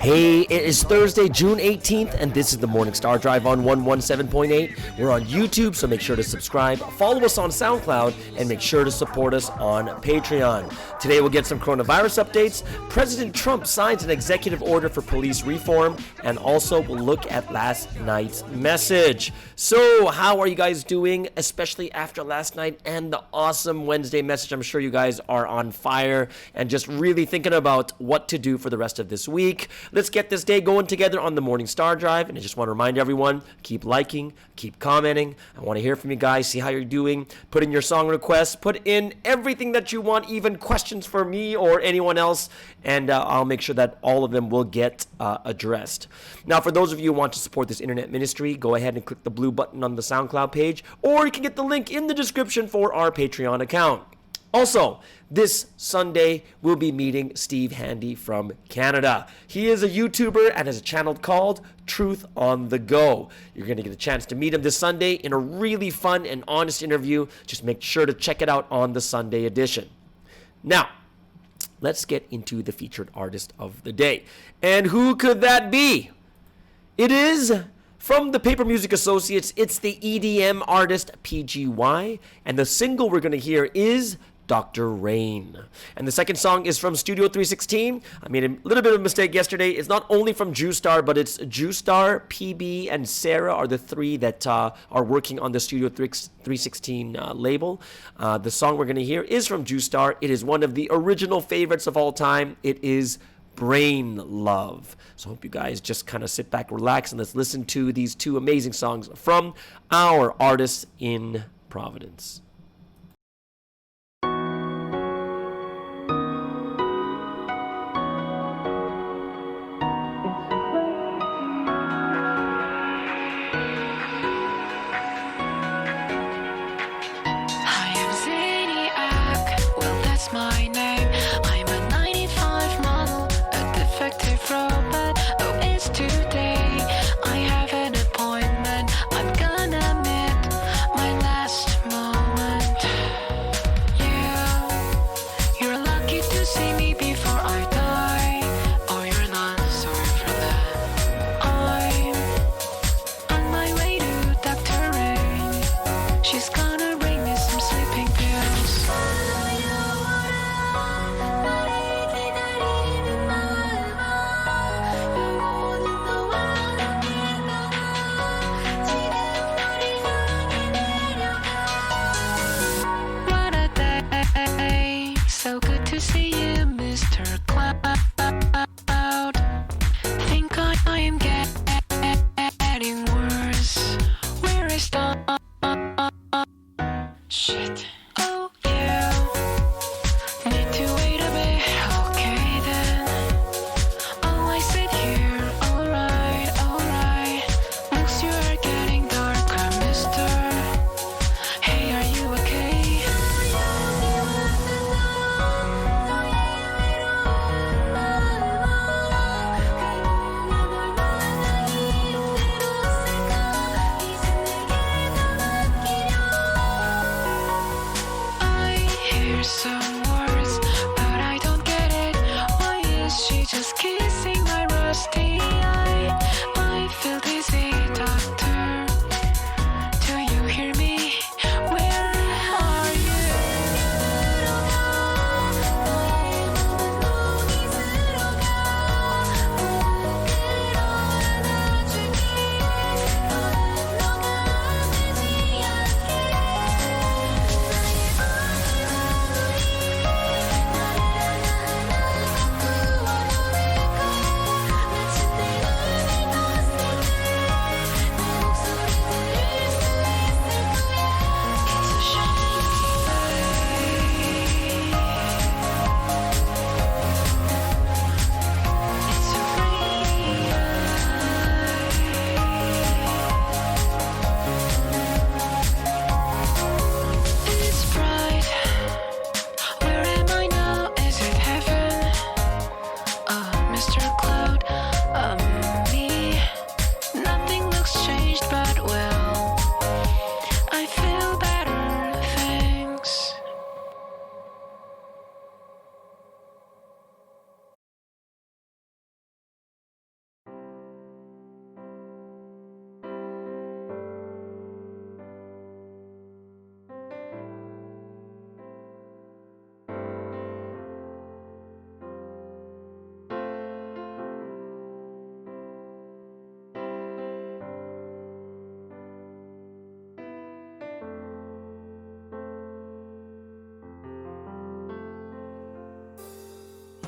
Hey, it is Thursday, June 18th, and this is the Morning Star Drive on 117.8. We're on YouTube, so make sure to subscribe, follow us on SoundCloud, and make sure to support us on Patreon. Today we'll get some coronavirus updates. President Trump signs an executive order for police reform, and also we'll look at last night's message. So, how are you guys doing, especially after last night and the awesome Wednesday message? I'm sure you guys are on fire and just really thinking about what to do for the rest of this week. Let's get this day going together on the Morning Star Drive, and I just want to remind everyone, keep liking, keep commenting. I want to hear from you guys, see how you're doing. Put in your song requests, put in everything that you want, even questions for me or anyone else, and I'll make sure that all of them will get addressed. Now, for those of you who want to support this internet ministry, go ahead and click the blue button on the SoundCloud page, or you can get the link in the description for our Patreon account. Also, this Sunday, we'll be meeting Steve Handy from Canada. He is a YouTuber and has a channel called Truth on the Go. You're going to get a chance to meet him this Sunday in a really fun and honest interview. Just make sure to check it out on the Sunday edition. Now, let's get into the featured artist of the day. And who could that be? It is from the Paper Music Associates. It's the EDM artist PGY, and the single we're going to hear is Dr. Rain. And the second song is from Studio 316. I made a little bit of a mistake yesterday. It's not only from Juestar, but it's Juestar, PB, and Sarah are the three that are working on the Studio 316 label. The song we're going to hear is from Juestar. It is one of the original favorites of all time. It is Brain Love. So I hope you guys just kind of sit back, relax, and let's listen to these two amazing songs from our artists in Providence. My name, I'm a 95 model, a defective robot. Oh, it's today. I have an appointment. I'm gonna meet my last moment.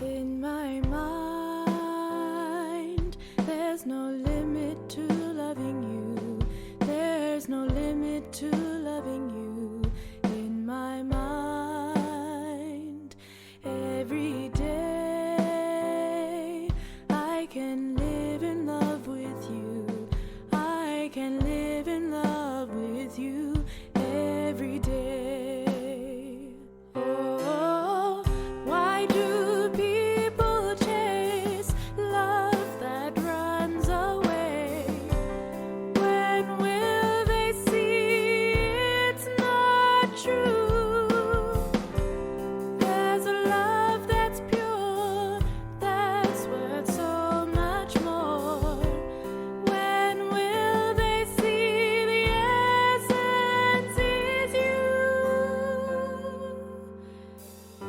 In my mind, there's no limit to loving you. There's no limit to loving you. In my mind, every day I can live in love with you. I can live in love with you every day. Oh, why do people chase love that runs away? When will they see it's not true? There's a love that's pure, that's worth so much more. When will they see the essence is you?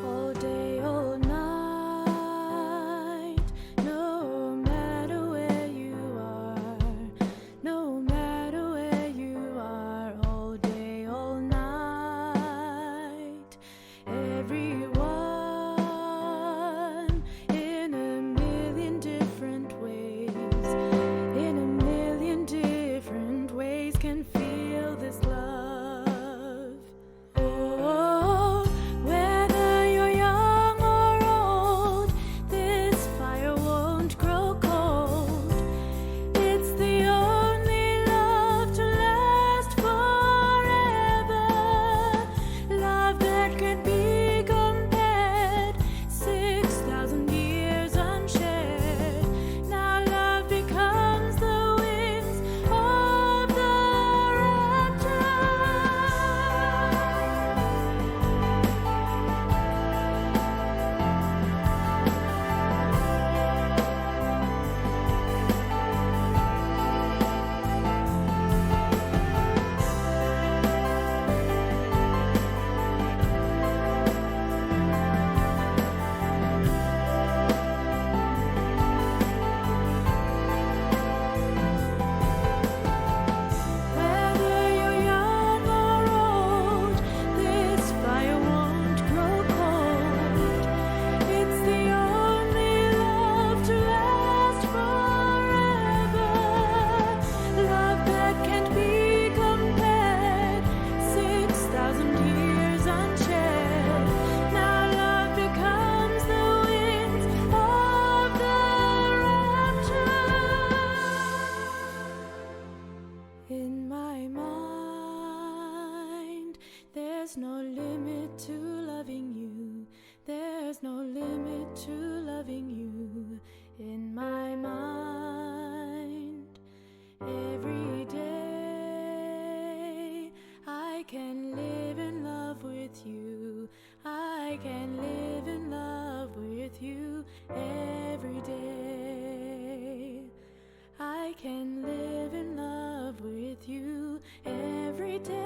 All day, all night, no matter where you are, no matter where you are, all day, all night, everyone in a million different ways, in a million different ways can feel this love. Oh, whether you're young or old, this fire won't grow cold. It's the only love to last forever. Love that can be compared, 6,000 years unshared. Now love becomes the wings of the rapture. Whether you're young or old, this fire won't grow cold. It's the only love to last forever. Love that can't be compared, 6,000 years unshared. Now love becomes the wings of the rapture. In my mind, there's no limit to loving you. There's no limit to loving you. In my mind, every day I can live in love with you. I can live in love with you every day. I can live in love with you every day.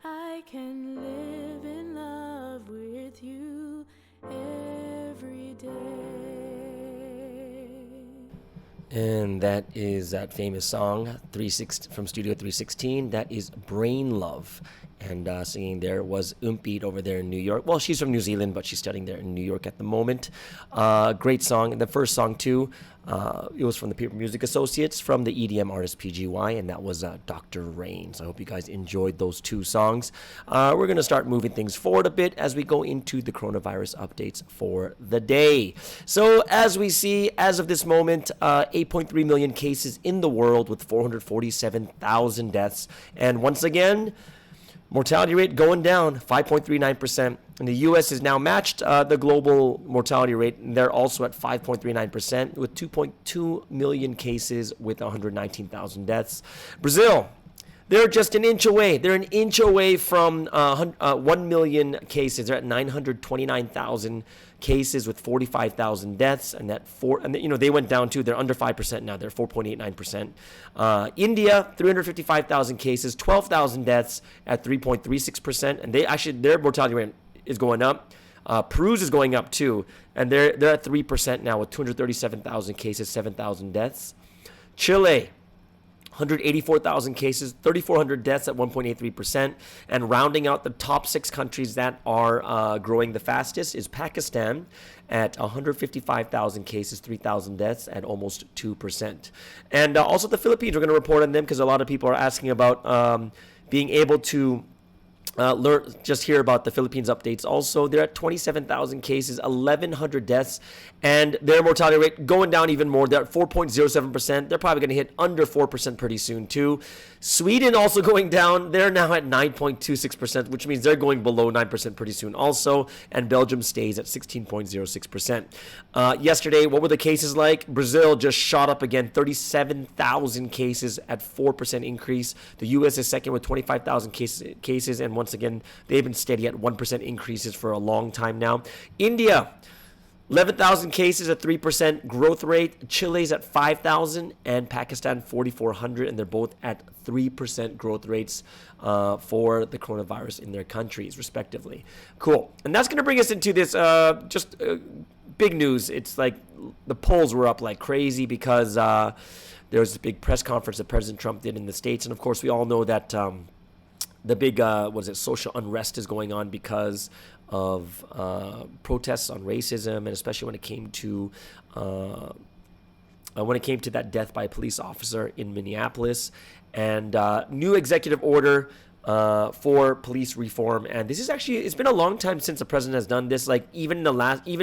I can live in love with you every day. And that is that famous song from Studio 316. That is Brain Love. And singing there was Umpeat over there in New York. Well, she's from New Zealand, but she's studying there in New York at the moment. Great song. And the first song, too, it was from the Paper Music Associates, from the EDM artist PGY, and that was Dr. Rain. So I hope you guys enjoyed those two songs. We're going to start moving things forward a bit as we go into the coronavirus updates for the day. So as we see, as of this moment, 8.3 million cases in the world with 447,000 deaths. And once again, mortality rate going down, 5.39%. And the U.S. has now matched the global mortality rate. And they're also at 5.39% with 2.2 million cases with 119,000 deaths. Brazil, they're just an inch away. They're an inch away from 1 million cases. They're at 929,000 cases with 45,000 deaths, and they went down too. They're under 5% now. They're 4.89%. India, 355,000 cases, 12,000 deaths at 3.36%, and their mortality rate is going up. Peru's is going up too, and they're at 3% now with 237,000 cases, 7,000 deaths. Chile, 184,000 cases, 3,400 deaths at 1.83%. And rounding out the top 6 countries that are growing the fastest is Pakistan at 155,000 cases, 3,000 deaths at almost 2%. And also the Philippines, we're going to report on them because a lot of people are asking about being able to just hear about the Philippines updates. Also, they're at 27,000 cases, 1,100 deaths, and their mortality rate going down even more. They're at 4.07%. They're probably going to hit under 4% pretty soon too. Sweden also going down. They're now at 9.26%, which means they're going below 9% pretty soon also. And Belgium stays at 16.06%. Yesterday, what were the cases like? Brazil just shot up again, 37,000 cases at 4% increase. The U.S. is second with 25,000 cases, and once again, they've been steady at 1% increases for a long time now. India, 11,000 cases at 3% growth rate. Chile's at 5,000 and Pakistan 4,400, and they're both at 3% growth rates for the coronavirus in their countries, respectively. Cool. And that's going to bring us into this big news. It's like the polls were up like crazy because there was a big press conference that President Trump did in the States. And of course, we all know that the big, social unrest is going on because of protests on racism, and especially when it came to that death by a police officer in Minneapolis, and new executive order for police reform. And this is actually, it's been a long time since the president has done this. Like even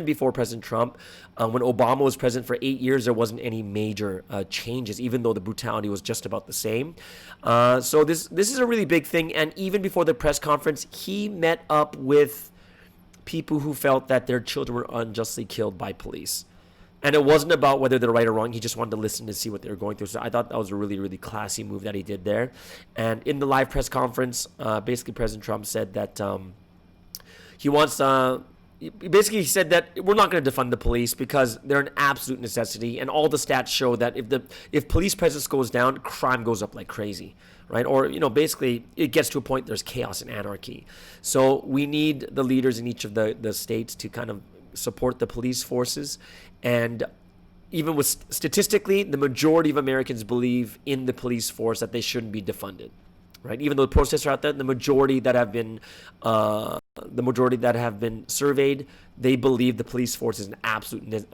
before President Trump, when Obama was president for 8 years, there wasn't any major changes, even though the brutality was just about the same. So this is a really big thing. And even before the press conference, he met up with people who felt that their children were unjustly killed by police. And it wasn't about whether they're right or wrong. He just wanted to listen to see what they were going through. So I thought that was a really, really classy move that he did there. And in the live press conference, basically President Trump said that he wants... Basically, he said that we're not going to defund the police because they're an absolute necessity. And all the stats show that if police presence goes down, crime goes up like crazy. Right? Or, basically it gets to a point there's chaos and anarchy. So we need the leaders in each of the states to kind of support the police forces. And even with statistically, the majority of Americans believe in the police force that they shouldn't be defunded. Right? Even though the protests are out there, the majority that have been surveyed, they believe the police force is an absolute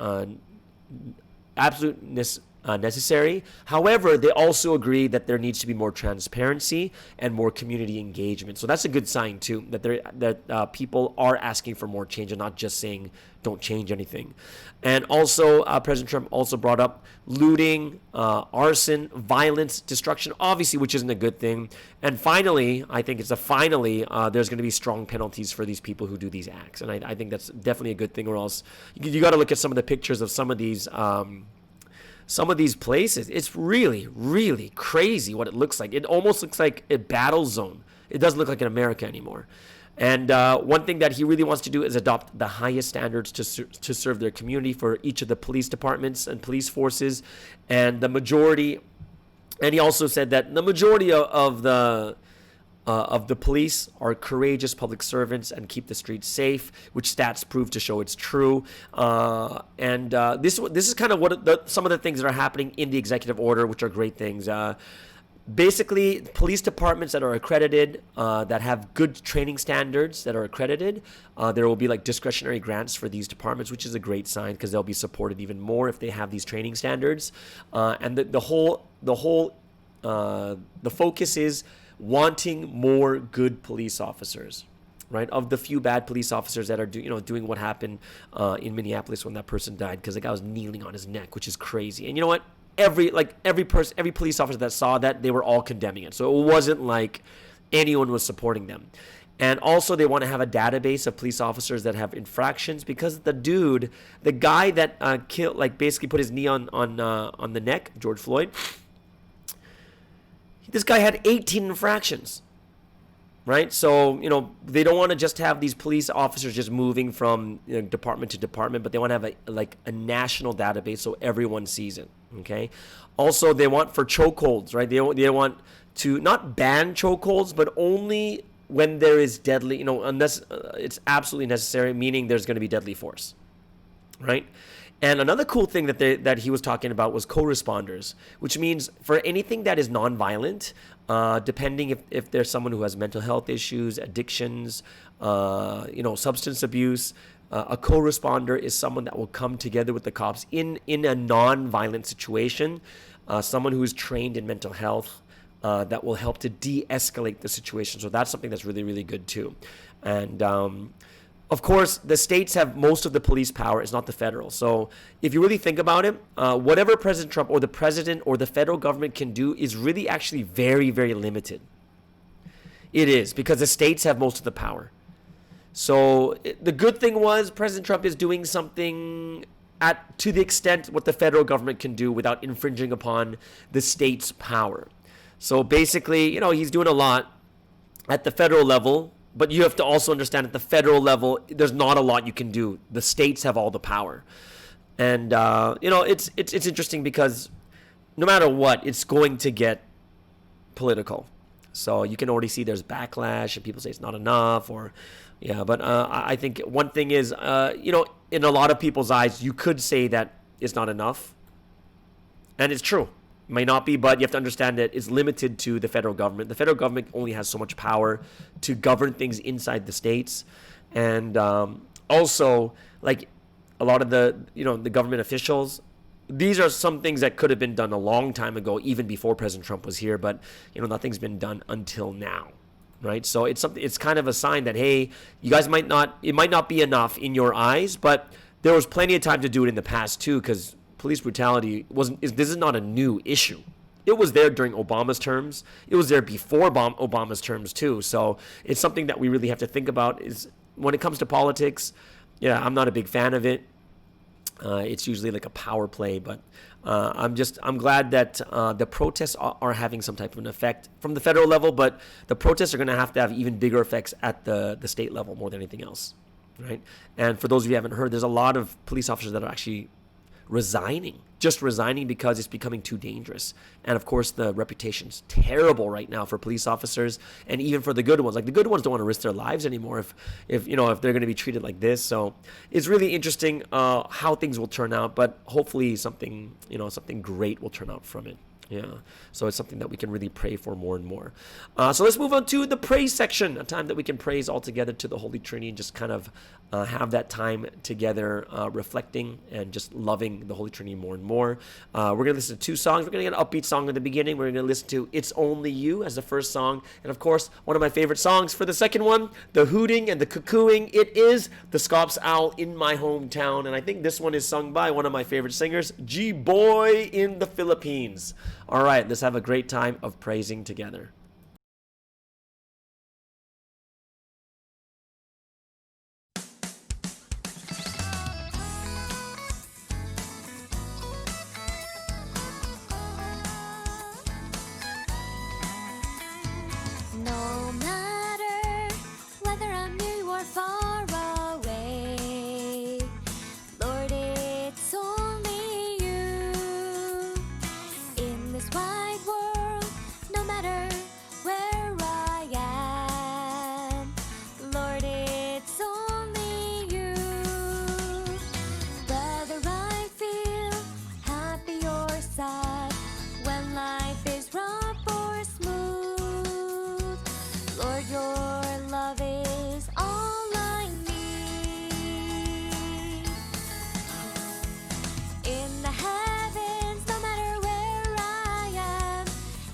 necessary. However, they also agree that there needs to be more transparency and more community engagement. So that's a good sign too, that people are asking for more change and not just saying don't change anything. And also, President Trump also brought up looting, arson, violence, destruction, obviously, which isn't a good thing. And finally, I think there's going to be strong penalties for these people who do these acts. And I think that's definitely a good thing, or else you got to look at some of the pictures of some of these places. It's really, really crazy what it looks like. It almost looks like a battle zone. It doesn't look like in America anymore. And one thing that he really wants to do is adopt the highest standards to serve their community for each of the police departments and police forces. And he also said that the majority of the police are courageous public servants and keep the streets safe, which stats prove to show it's true. This is kind of some of the things that are happening in the executive order, which are great things. Basically, police departments that are accredited, that have good training standards that are accredited, there will be like discretionary grants for these departments, which is a great sign because they'll be supported even more if they have these training standards. And the focus is wanting more good police officers, right? Of the few bad police officers that are doing what happened in Minneapolis when that person died, because the guy was kneeling on his neck, which is crazy. And you know what? Every police officer that saw that, they were all condemning it. So it wasn't like anyone was supporting them. And also they want to have a database of police officers that have infractions, because the guy that killed, like basically put his knee on the neck, George Floyd, this guy had 18 infractions, right? So, they don't want to just have these police officers just moving from department to department, but they want to have a national database so everyone sees it, okay? Also, they want for chokeholds, right? They want to not ban chokeholds, but only when there is unless it's absolutely necessary, meaning there's going to be deadly force, right? And another cool thing that he was talking about was co-responders, which means for anything that is nonviolent, depending if there's someone who has mental health issues, addictions, substance abuse, a co-responder is someone that will come together with the cops in a non-violent situation, someone who is trained in mental health, that will help to de-escalate the situation. So that's something that's really, really good too. And of course, the states have most of the police power. It's not the federal. So if you really think about it, whatever President Trump or the president or the federal government can do is really actually very, very limited. It is, because the states have most of the power. So the good thing was President Trump is doing something to the extent what the federal government can do without infringing upon the state's power. So basically, he's doing a lot at the federal level. But you have to also understand at the federal level, there's not a lot you can do. The states have all the power. And, it's interesting because no matter what, it's going to get political. So you can already see there's backlash and people say it's not enough but I think one thing is, in a lot of people's eyes, you could say that it's not enough. And it's true. May not be, but you have to understand that it's limited to the federal government. The federal government only has so much power to govern things inside the states. And also, like a lot of the government officials, these are some things that could have been done a long time ago, even before President Trump was here, but nothing's been done until now. Right? So it's kind of a sign that, hey, you guys might not be enough in your eyes, but there was plenty of time to do it in the past too, because police brutality this is not a new issue. It was there during Obama's terms. It was there before Obama's terms too. So it's something that we really have to think about. Is when it comes to politics, I'm not a big fan of it. It's usually like a power play, but I'm glad that the protests are having some type of an effect from the federal level, but the protests are going to have even bigger effects at the state level more than anything else, right? And for those of you who haven't heard, there's a lot of police officers that are actually resigning because it's becoming too dangerous. And of course, the reputation's terrible right now for police officers, and even for the good ones. Like the good ones don't want to risk their lives anymore if they're going to be treated like this. So it's really interesting how things will turn out, but hopefully something great will turn out from it. Yeah, so it's something that we can really pray for more and more. So let's move on to the praise section, a time that we can praise all together to the Holy Trinity and just kind of have that time together, reflecting and just loving the Holy Trinity more and more. We're going to listen to two songs. We're going to get an upbeat song in the beginning. We're going to listen to It's Only You as the first song. And of course, one of my favorite songs for the second one, the hooting and the cuckooing. It is the Scops Owl in My Hometown. And I think this one is sung by one of my favorite singers, G-Boy in the Philippines. All right, let's have a great time of praising together. No matter whether I'm near or far away, Lord, it's only you. In this wide world, no matter where I am, Lord, it's only you. Whether I feel happy or sad, when life is rough or smooth, Lord, your love is all I need. In the heavens, no matter where I am,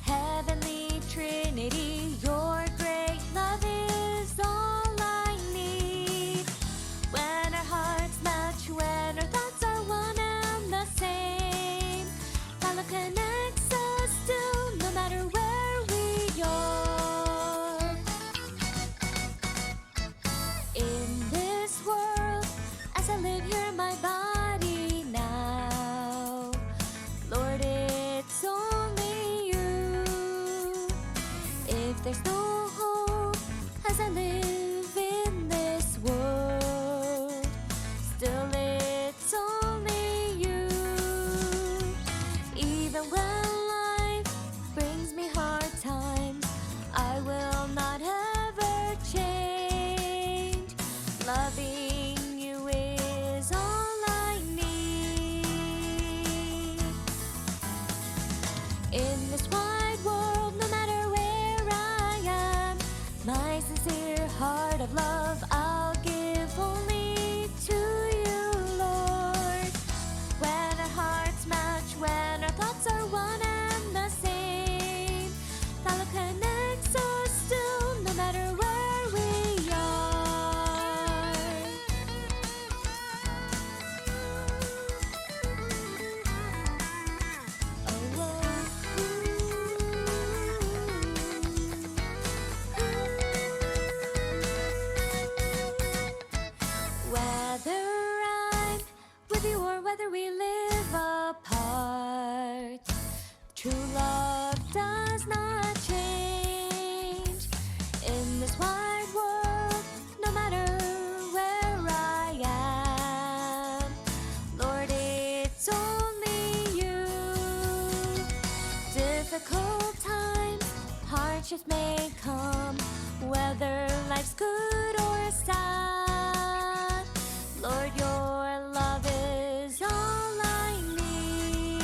Heavenly Trinity, your great love is all I need. When our hearts match, when our thoughts are one and the same, that love connects us still, no matter where we are. In this world, as I live here, my body now, Lord, it's only you. If there's no hope as I live in this world, still it's only you. Even when life brings me hard times, I will not ever change. Loving you is all I need. In this wide world, no matter where I am, my sincere heart of love I'll give only to you, Lord. When our hearts match, when our thoughts are one and the same, that love connects us still, no matter where we are. Oh, whether I'm with you or whether we live apart, true love does not change. In this wide world, no matter where I am, Lord, it's only you. Difficult times, hardships may come, whether life's good or sad. Lord, your love is all I need.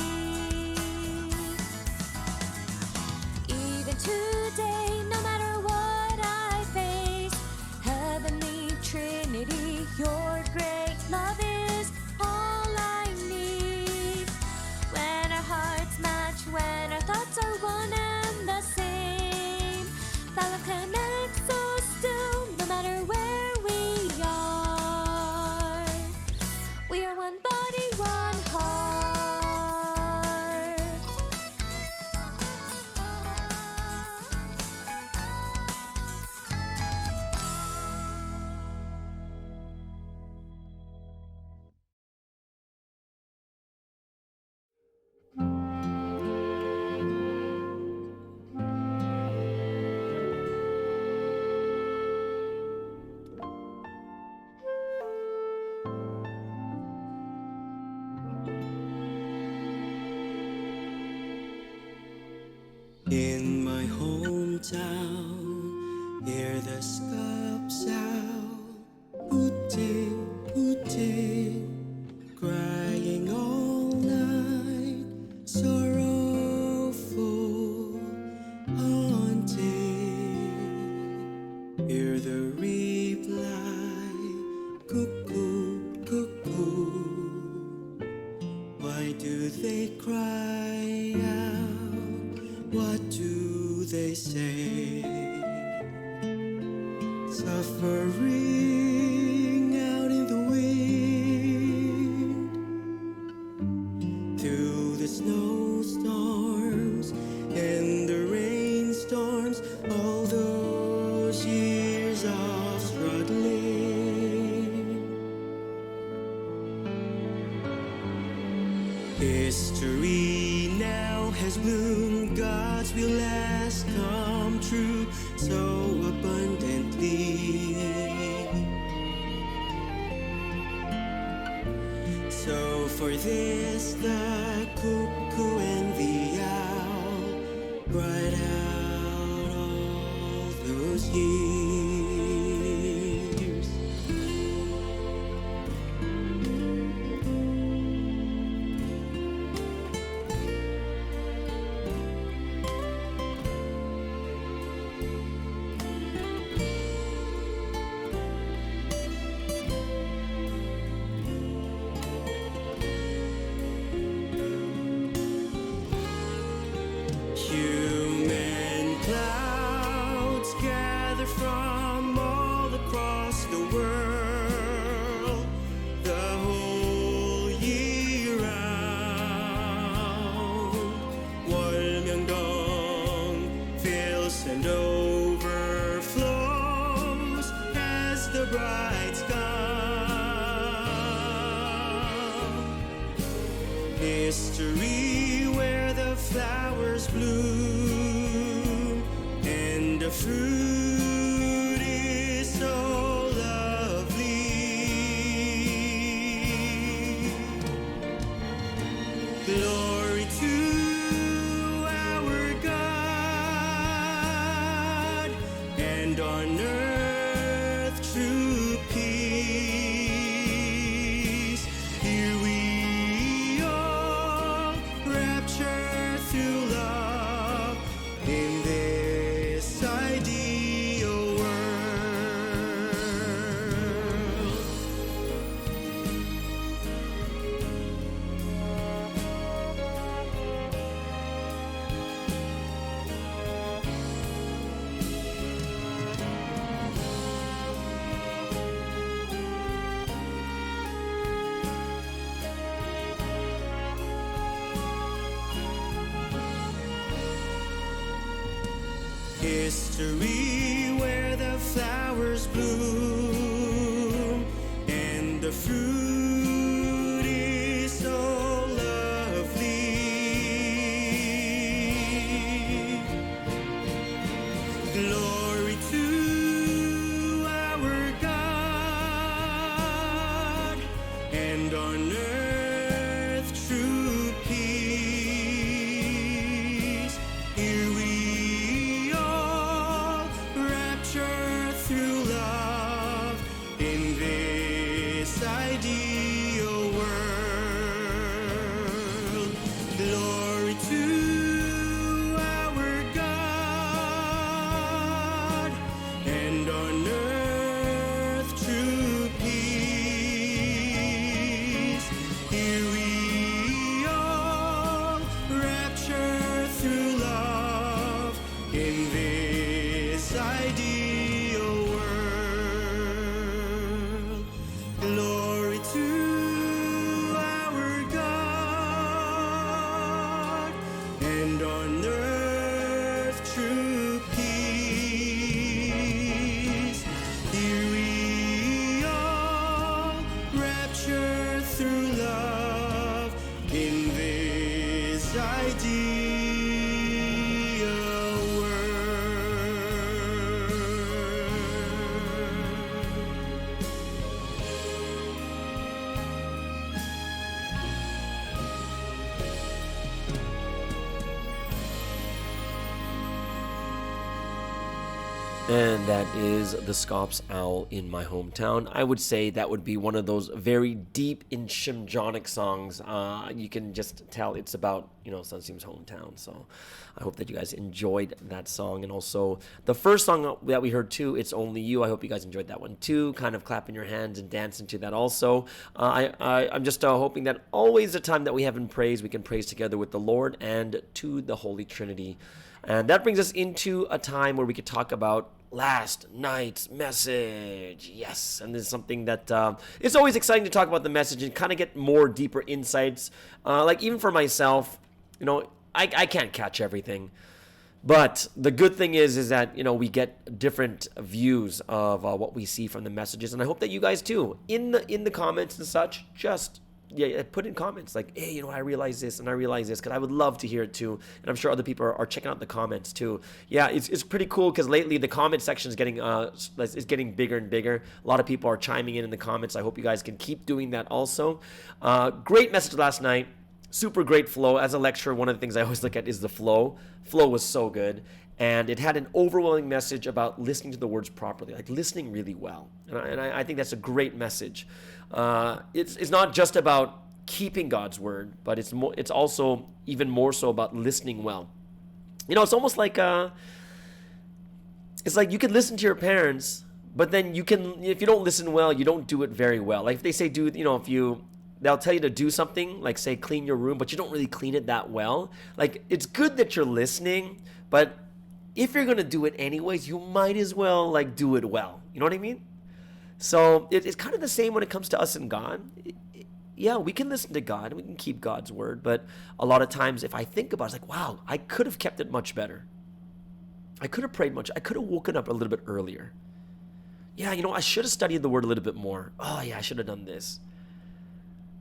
Even today, no matter what I face, Heavenly Trinity, your great love is all I need. When our hearts match, when our thoughts are one and the same, that love connects us still, no matter where we are. We are one body, one heart. In my hometown, hear the scub sound, hooting, hooting, crying all night, sorrowful, haunting. Hear the reply, cuckoo, cuckoo. Why do they cry out? What do they say? Suffering out in the wind, through the snowstorms and the rainstorms, all those years of struggling. History now has bloomed, God's will has come true so abundantly. So for this the cuckoo and the owl cried out all those years. Human clouds gather from all across the world, the whole year round. Walmyangdong fills and overflows as the bright sky. History where the flowers bloom and the fruit is so lovely. Glory to our God, and on earth true peace. Here we all rapture through love. history where the flowers bloom and the fruit is so lovely. Glory to our God, and on earth true peace. Here we all rapture through love in this ideal world. Glory to our God, and on earth true peace. Here we all rapture through love in this ideal world. Glory to our God, and on earth true peace. Here we all rapture through love in this ideal And that is the Scops Owl in my hometown. I would say that would be one of those very deep in Shimjonic songs. You can just tell it's about, Sunseem's hometown. So I hope that you guys enjoyed that song. And also the first song that we heard too, It's Only You. I hope you guys enjoyed that one too. Kind of clapping your hands and dancing to that also. I'm just hoping that always the time that we have in praise, we can praise together with the Lord and to the Holy Trinity. And that brings us into a time where we could talk about last night's message. Yes, and this is something that it's always exciting to talk about the message and kind of get more deeper insights. Like even for myself, I can't catch everything. But the good thing is that, we get different views of what we see from the messages. And I hope that you guys too, in the comments and such, just put in comments like, hey, I realize this and I realize this, because I would love to hear it too. And I'm sure other people are checking out the comments too. Yeah, it's pretty cool because lately the comment section is getting bigger and bigger. A lot of people are chiming in the comments. I hope you guys can keep doing that also. Great message last night. Super great flow. As a lecturer, one of the things I always look at is the flow. Flow was so good. And it had an overwhelming message about listening to the words properly, like listening really well. And I think that's a great message. It's not just about keeping God's word, but it's also even more so about listening well. It's almost like it's like you can listen to your parents, but then if you don't listen well, you don't do it very well. Like if they say they'll tell you to do something, like say clean your room, but you don't really clean it that well. Like it's good that you're listening, but if you're gonna do it anyways, you might as well do it well. You know what I mean? So it's kind of the same when it comes to us and God. Yeah, we can listen to God and we can keep God's word, but a lot of times if I think about it, it's like, wow, I could have kept it much better. I could have prayed much. I could have woken up a little bit earlier. Yeah, I should have studied the word a little bit more. Oh yeah, I should have done this.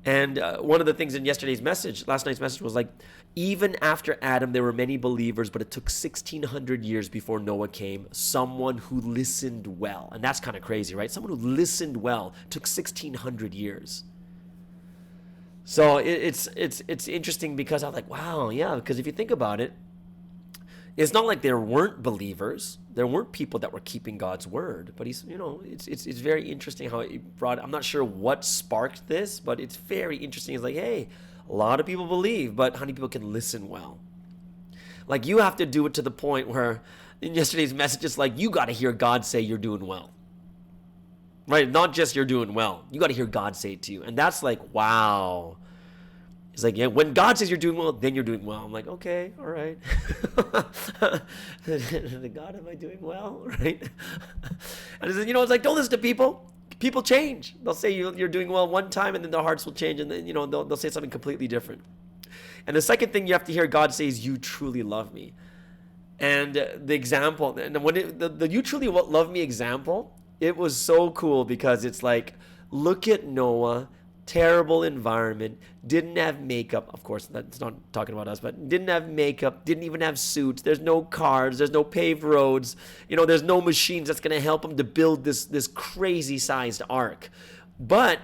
And one of the things in last night's message was like, even after Adam, there were many believers, but it took 1,600 years before Noah came. Someone who listened well. And that's kind of crazy, right? Someone who listened well took 1,600 years. So it's interesting because I'm like, wow, yeah, because if you think about it, it's not like there weren't believers. There weren't people that were keeping God's word. But it's very interesting how it brought. I'm not sure what sparked this, but it's very interesting. It's like, hey, a lot of people believe, but how many people can listen well? Like you have to do it to the point where in yesterday's message, it's like you got to hear God say you're doing well. Right? Not just you're doing well. You got to hear God say it to you. And that's like, wow. It's like, yeah, when God says you're doing well, then you're doing well. I'm like, okay, all right. God, am I doing well? Right? And it's like, don't listen to people. People change. They'll say you're doing well one time, and then their hearts will change, and then they'll say something completely different. And the second thing you have to hear God say is, you truly love me. And the example, and when the "You Truly Love Me" example, it was so cool because it's like, look at Noah, terrible environment, didn't have makeup. Of course, that's not talking about us, but didn't have makeup, didn't even have suits. There's no cars, there's no paved roads. There's no machines that's going to help him to build this crazy sized ark. But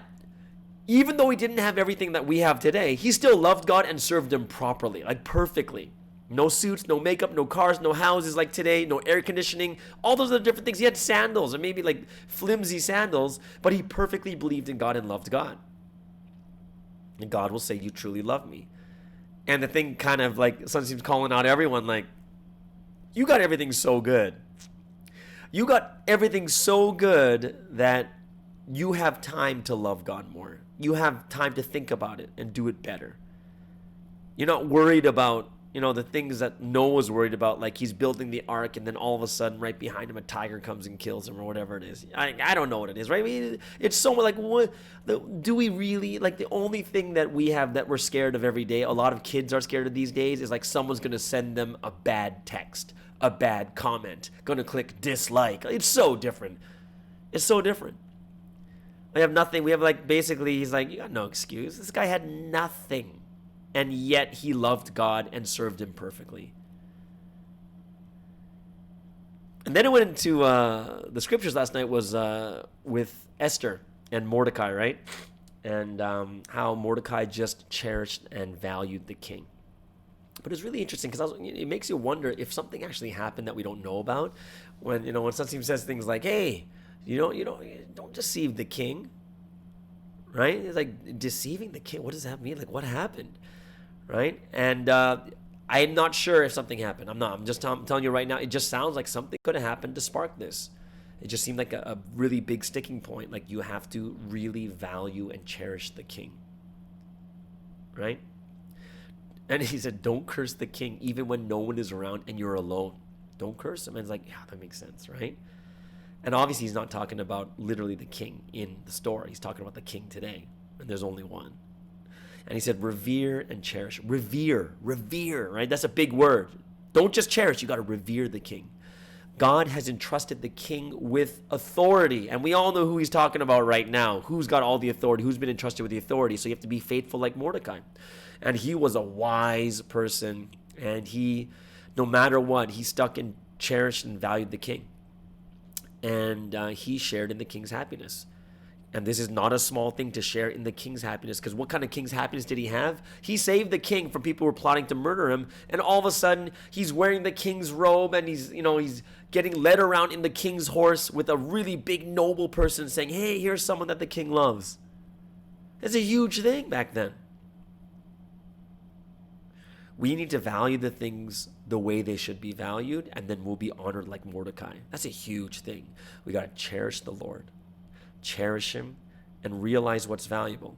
even though he didn't have everything that we have today, he still loved God and served him properly, like perfectly. No suits, no makeup, no cars, no houses like today, no air conditioning, all those other different things. He had sandals, or maybe like flimsy sandals, but he perfectly believed in God and loved God. And God will say, "You truly love me." And the thing kind of like sometimes calling out everyone like, you got everything so good. You got everything so good that you have time to love God more. You have time to think about it and do it better. You're not worried about, the things that Noah was worried about, like he's building the ark and then all of a sudden right behind him a tiger comes and kills him or whatever it is. I don't know what it is, right? I mean, it's so like, what do we really, like the only thing that we have that we're scared of every day, a lot of kids are scared of these days, is like someone's going to send them a bad text, a bad comment, going to click dislike. It's so different. It's so different. We have nothing. We have like, basically, he's like, you got no excuse. This guy had nothing. And yet he loved God and served him perfectly. And then it went into the scriptures last night was with Esther and Mordecai, right? And how Mordecai just cherished and valued the king. But it's really interesting because it makes you wonder if something actually happened that we don't know about. When when somebody says things like, "Hey, don't deceive the king," right? It's like deceiving the king. What does that mean? Like, what happened? Right? And I'm not sure if something happened. I'm just telling you right now, it just sounds like something could have happened to spark this. It just seemed like a really big sticking point. Like, you have to really value and cherish the king. Right? And he said, don't curse the king even when no one is around and you're alone. Don't curse him. And it's like, yeah, that makes sense, right? And obviously he's not talking about literally the king in the story. He's talking about the king today. And there's only one. And he said, revere and cherish. Revere, right? That's a big word. Don't just cherish, you got to revere the king. God has entrusted the king with authority. And we all know who he's talking about right now. Who's got all the authority? Who's been entrusted with the authority? So you have to be faithful like Mordecai. And he was a wise person. And he, no matter what, he stuck and cherished and valued the king. And he shared in the king's happiness. And this is not a small thing to share in the king's happiness, because what kind of king's happiness did he have? He saved the king from people who were plotting to murder him, and all of a sudden he's wearing the king's robe, and he's getting led around in the king's horse with a really big noble person saying, "Hey, here's someone that the king loves." It's a huge thing back then. We need to value the things the way they should be valued, and then we'll be honored like Mordecai. That's a huge thing. We got to cherish the Lord. Cherish him and realize what's valuable.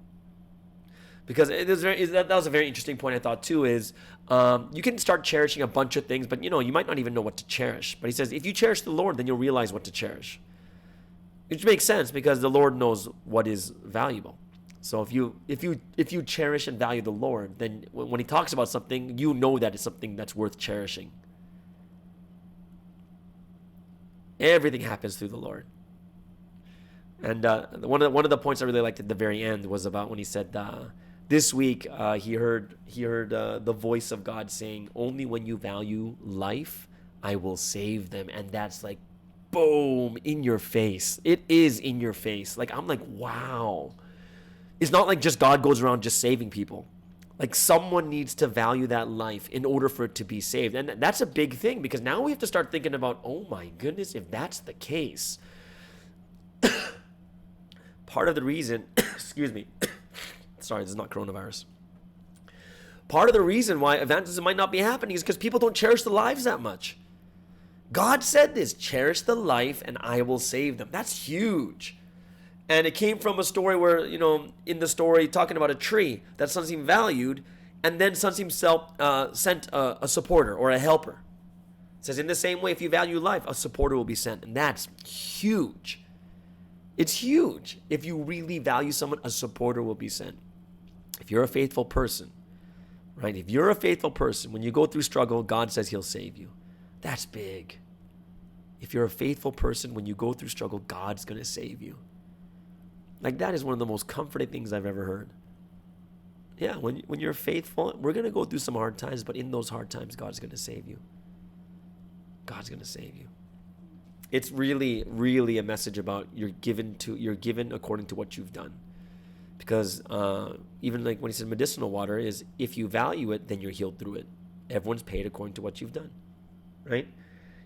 Because that was a very interesting point I thought too, is you can start cherishing a bunch of things, but you might not even know what to cherish. But he says, if you cherish the Lord, then you'll realize what to cherish. Which makes sense because the Lord knows what is valuable. So if you cherish and value the Lord, then when he talks about something, you know that it's something that's worth cherishing. Everything happens through the Lord. And one of the points I really liked at the very end was about when he said, this week he heard the voice of God saying, "Only when you value life, I will save them." And that's like, boom, in your face. It is in your face. Like, I'm like, wow. It's not like just God goes around just saving people. Like, someone needs to value that life in order for it to be saved. And that's a big thing, because now we have to start thinking about, oh my goodness, if that's the case. Part of the reason, excuse me, sorry, this is not coronavirus. Part of the reason why evangelism might not be happening is because people don't cherish the lives that much. God said this, cherish the life and I will save them. That's huge. And it came from a story where, in the story talking about a tree that Sunseem valued, and then Sunseem himself sent a supporter or a helper. It says, in the same way, if you value life, a supporter will be sent. And that's huge. It's huge. If you really value someone, a supporter will be sent. If you're a faithful person, right? If you're a faithful person, when you go through struggle, God says he'll save you. That's big. If you're a faithful person, when you go through struggle, God's going to save you. Like, that is one of the most comforting things I've ever heard. Yeah, when you're faithful, we're going to go through some hard times, but in those hard times, God's going to save you. God's going to save you. It's really, really a message about you're given according to what you've done. Because even like when he says medicinal water is, if you value it, then you're healed through it. Everyone's paid according to what you've done, right?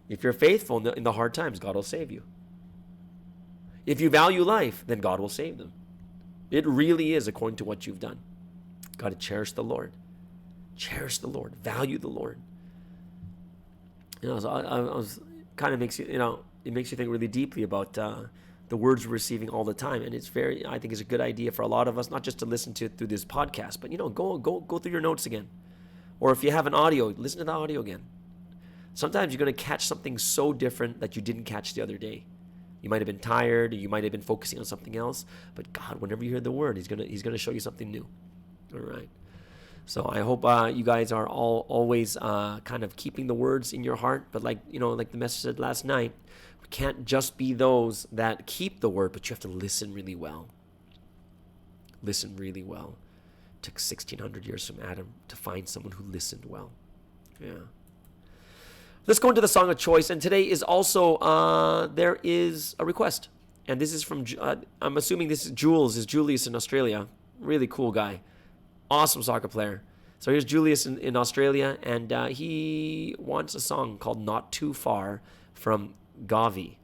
If you're faithful in the hard times, God will save you. If you value life, then God will save them. It really is according to what you've done. Got to cherish the Lord. Cherish the Lord. Value the Lord. You know, so I was kind of makes you, it makes you think really deeply about the words we're receiving all the time. And I think it's a good idea for a lot of us, not just to listen to it through this podcast, but, go through your notes again. Or if you have an audio, listen to the audio again. Sometimes you're going to catch something so different that you didn't catch the other day. You might have been tired, or you might have been focusing on something else. But God, whenever you hear the word, He's gonna show you something new. All right. So I hope you guys are all always kind of keeping the words in your heart. But like the message said last night, we can't just be those that keep the word, but you have to listen really well. Listen really well. It took 1,600 years from Adam to find someone who listened well. Yeah. Let's go into the song of choice. And today is also, there is a request. And this is from, I'm assuming this is Julius in Australia. Really cool guy. Awesome soccer player. So here's Julius in Australia. And he wants a song called Not Too Far from Gavi.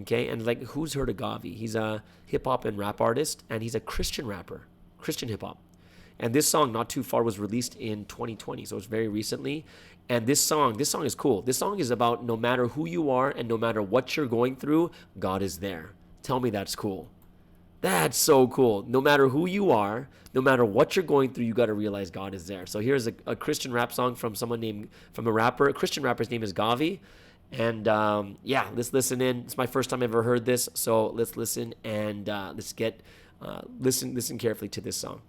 Okay, and like, who's heard of Gavi? He's a hip-hop and rap artist. And he's a Christian rapper. Christian hip-hop. And this song, Not Too Far, was released in 2020. So it's very recently. And this song is cool. This song is about no matter who you are and no matter what you're going through, God is there. Tell me that's cool. That's so cool. No matter who you are, no matter what you're going through, you got to realize God is there. So here's a Christian rap song from a rapper. A Christian rapper's name is Gavi. And let's listen in. It's my first time I ever heard this. So let's listen and let's listen carefully to this song.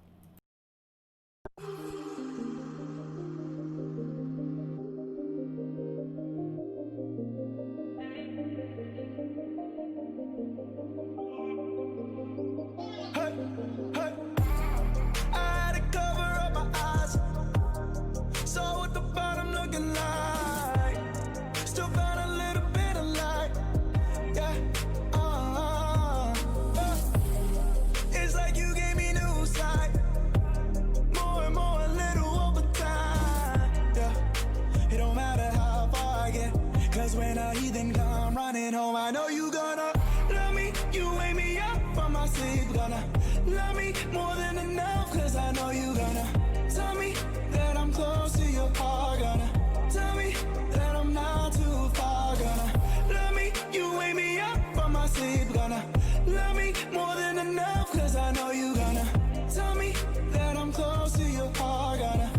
When a heathen come running home, I know you gonna love me. You wake me up from my sleep, gonna love me more than enough, cause I know you gonna tell me that I'm close to your heart, gonna tell me that I'm not too far, gonna love me. You wake me up from my sleep, gonna love me more than enough, cause I know you gonna tell me that I'm close to your heart, gonna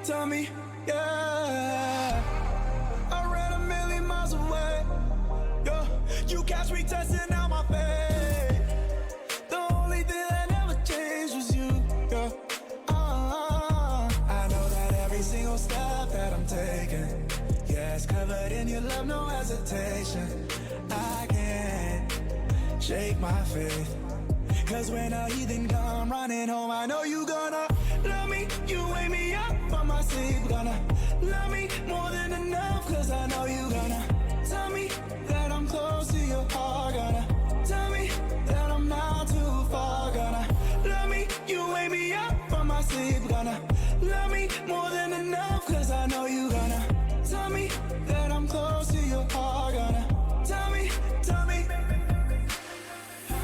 tell me, yeah. Away. Yo, you catch me testing out my faith. The only thing that never changed was you. Yo, I know that every single step that I'm taking, yeah, it's covered in your love, no hesitation. I can't shake my faith, cause when a heathen come running home, I know you gonna love me. You wake me up from my sleep, gonna love me more than enough, cause I know you gonna tell me that I'm close to your heart, gonna tell me that I'm not too far, gonna love me. You wake me up from my sleep, gonna love me more than enough, cause I know you gonna tell me that I'm close to your heart, gonna tell me.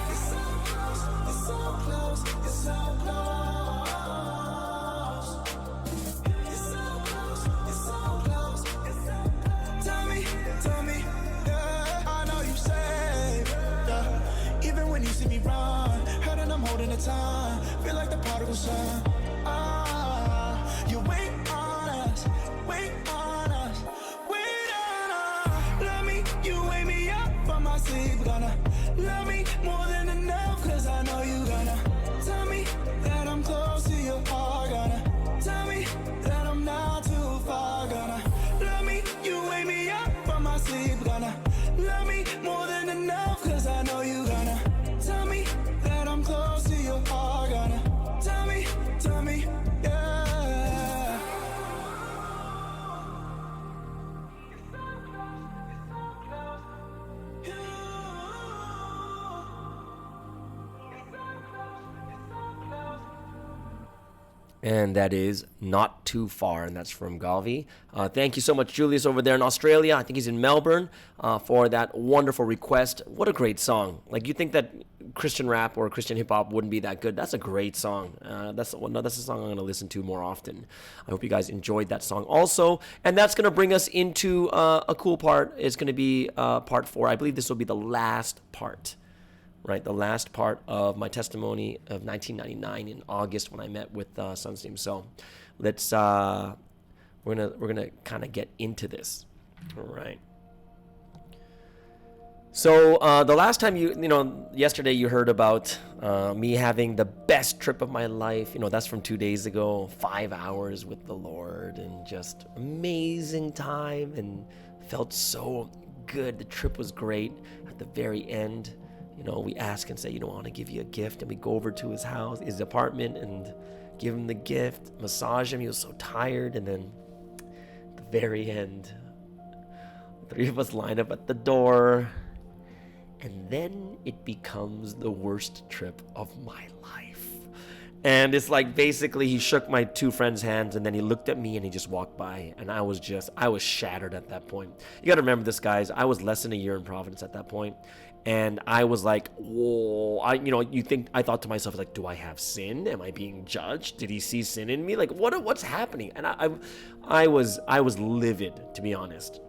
It's so close, it's so close, it's so close. It's so close, it's so close, it's so close. Tell me, yeah, I know you saved, yeah. Even when you see me run, hurt and I'm holding the time, feel like the prodigal son. You wait on us, wait on us, wait on us. Love me, you wake me up from my sleep, gonna love me more than enough, cause I know you gonna tell me that I'm close to your heart, gonna tell me that I'm not too far, gonna love me, you wake gonna love me more than enough, cause I know you gonna tell me that I'm close to your heart. Gonna tell me, yeah. And that is Not Too Far, and that's from Galvi. Thank you so much, Julius, over there in Australia. I think he's in Melbourne, for that wonderful request. What a great song. Like, you think that Christian rap or Christian hip-hop wouldn't be that good. That's a great song. That's a song I'm going to listen to more often. I hope you guys enjoyed that song also. And that's going to bring us into a cool part. It's going to be part 4. I believe this will be the last part. Right, the last part of my testimony of 1999 in August when I met with Sunsteam. So let's we're gonna kind of get into this. All right. So the last time yesterday you heard about me having the best trip of my life. That's from 2 days ago. 5 hours with the Lord and just amazing time and felt so good. The trip was great. At the very end, we ask and say, I want to give you a gift. And we go over to his apartment, and give him the gift, massage him. He was so tired. And then at the very end, 3 of us line up at the door. And then it becomes the worst trip of my life. And it's like, basically, he shook my 2 friends' hands, and then he looked at me and he just walked by. And I was shattered at that point. You got to remember this, guys. I was less than a year in Providence at that point. And I was like, whoa, I thought to myself, like, do I have sin? Am I being judged? Did he see sin in me? Like, what's happening? And I was livid, to be honest.